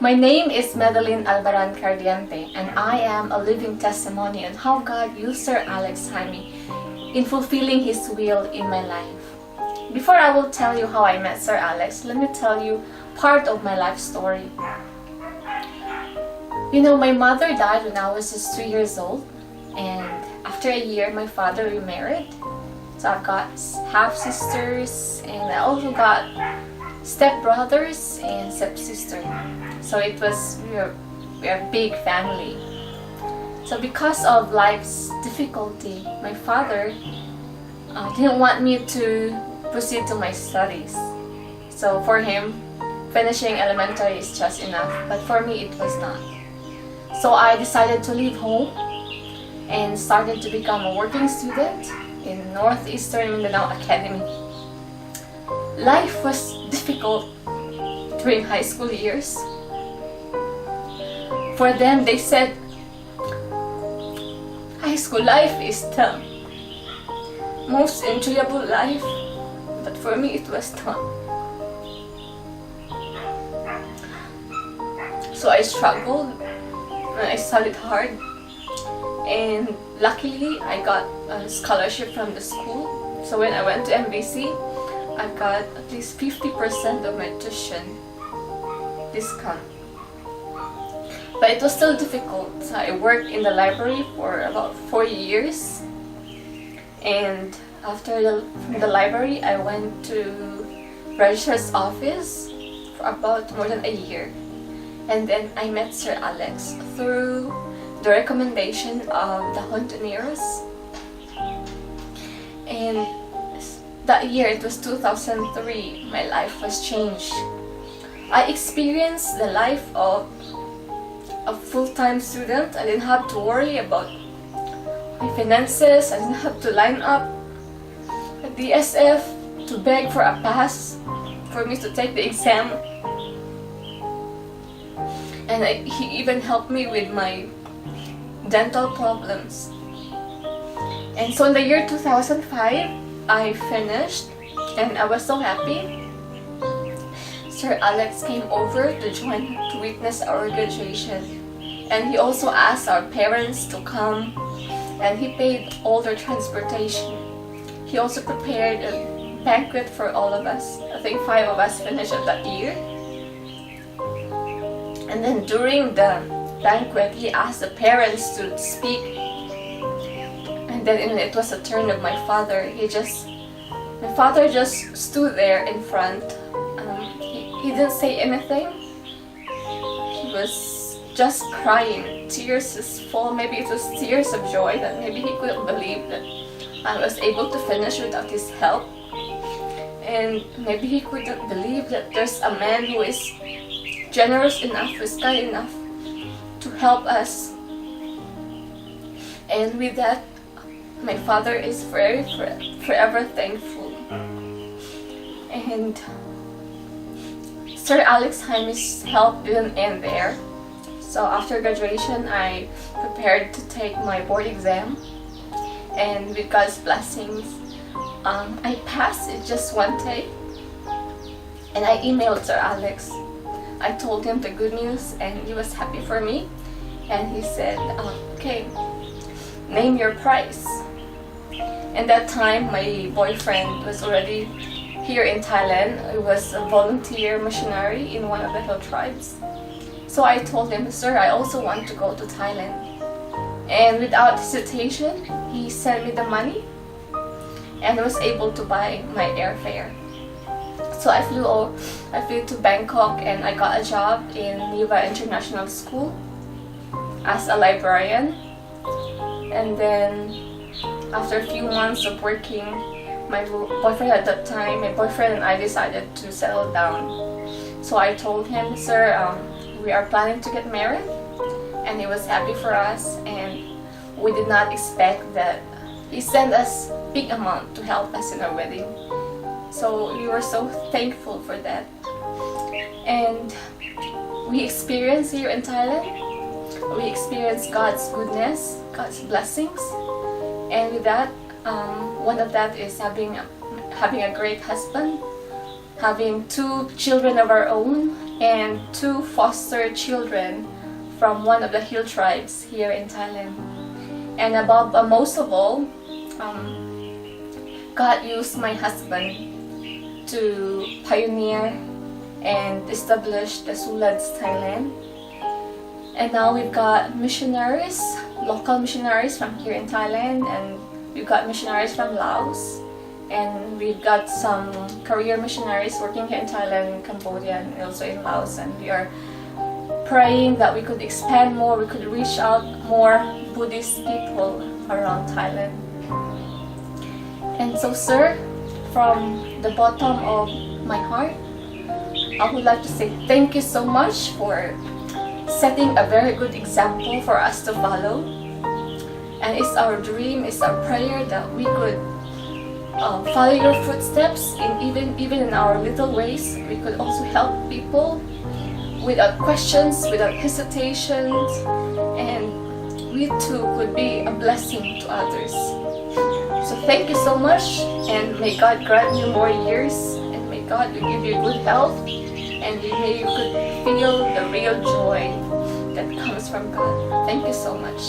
My name is Albaran-Cardeinte, and I am a living testimony on how God used Sir Alex Jaime in fulfilling His will in my life. Before I will tell you how I met Sir Alex, let me tell you part of my life story. You know, my mother died when I was just 2 years old, and after a year, my father remarried. So I've got half-sisters, and I also got step-brothers and step-sister. So we are a big family. So because of life's difficulty, my father didn't want me to proceed to my studies. So for him, finishing elementary is just enough, but for me it was not. So I decided to leave home and started to become a working student in Northeastern Mindanao Academy. Life was difficult during high school years. For them, they said, high school life is the most enjoyable life, but for me it was not. So I struggled and I studied hard, and luckily I got a scholarship from the school. So when I went to MBC, I got at least 50% of my tuition discount. But it was still difficult. I worked in the library for about 4 years, and after from the library I went to registrar's office for about more than a year, and then I met Sir Alex through the recommendation of the Hontoneros. And that year, it was 2003, my life was changed. I experienced the life of a full-time student. I didn't have to worry about my finances. I didn't have to line up at the SF to beg for a pass for me to take the exam. And he even helped me with my dental problems. And so in the year 2005, I finished, and I was so happy. Sir Alex came over to witness our graduation, and he also asked our parents to come, and he paid all their transportation. He also prepared a banquet for all of us. I think 5 of us finished at that year. And then during the banquet, he asked the parents to speak. And then it was a turn of my father. My father just stood there in front. He didn't say anything. He was just crying. Tears was full. Maybe it was tears of joy that maybe he couldn't believe that I was able to finish without his help. And maybe he couldn't believe that there's a man who is generous enough, who is kind enough to help us. And with that, my father is forever thankful. And Sir Alex Jaime's help didn't end there. So after graduation, I prepared to take my board exam, and with God's blessings, I passed it just one take. And I emailed Sir Alex. I told him the good news, and he was happy for me. And he said, okay, name your price. And that time, my boyfriend was already here in Thailand. He was a volunteer missionary in one of the hill tribes. So I told him, sir, I also want to go to Thailand. And without hesitation, he sent me the money, and I was able to buy my airfare. So I flew to Bangkok, and I got a job in Niva International School as a librarian. And then after a few months of working, my boyfriend at that time, and I decided to settle down. So I told him, sir, we are planning to get married, and he was happy for us, and we did not expect that he sent us big amount to help us in our wedding. So we were so thankful for that. And we experienced here in Thailand, we experienced God's goodness, God's blessings, and with that, one of that is having a great husband, having 2 children of our own, and 2 foster children from one of the hill tribes here in Thailand. And above most of all, God used my husband to pioneer and establish the Sulads Thailand. And now we've got missionaries, local missionaries from here in Thailand, and we've got missionaries from Laos, and we've got some career missionaries working here in Thailand, Cambodia, and also in Laos. And we are praying that we could expand more, we could reach out more Buddhist people around Thailand. And so, sir, from the bottom of my heart, I would like to say thank you so much for setting a very good example for us to follow. And it's our dream, it's our prayer that we could follow your footsteps in even in our little ways. We could also help people without questions, without hesitations, and we too could be a blessing to others. So thank you so much, and may God grant you more years, and may God give you good health, and may you could feel the real joy that comes from God. Thank you so much.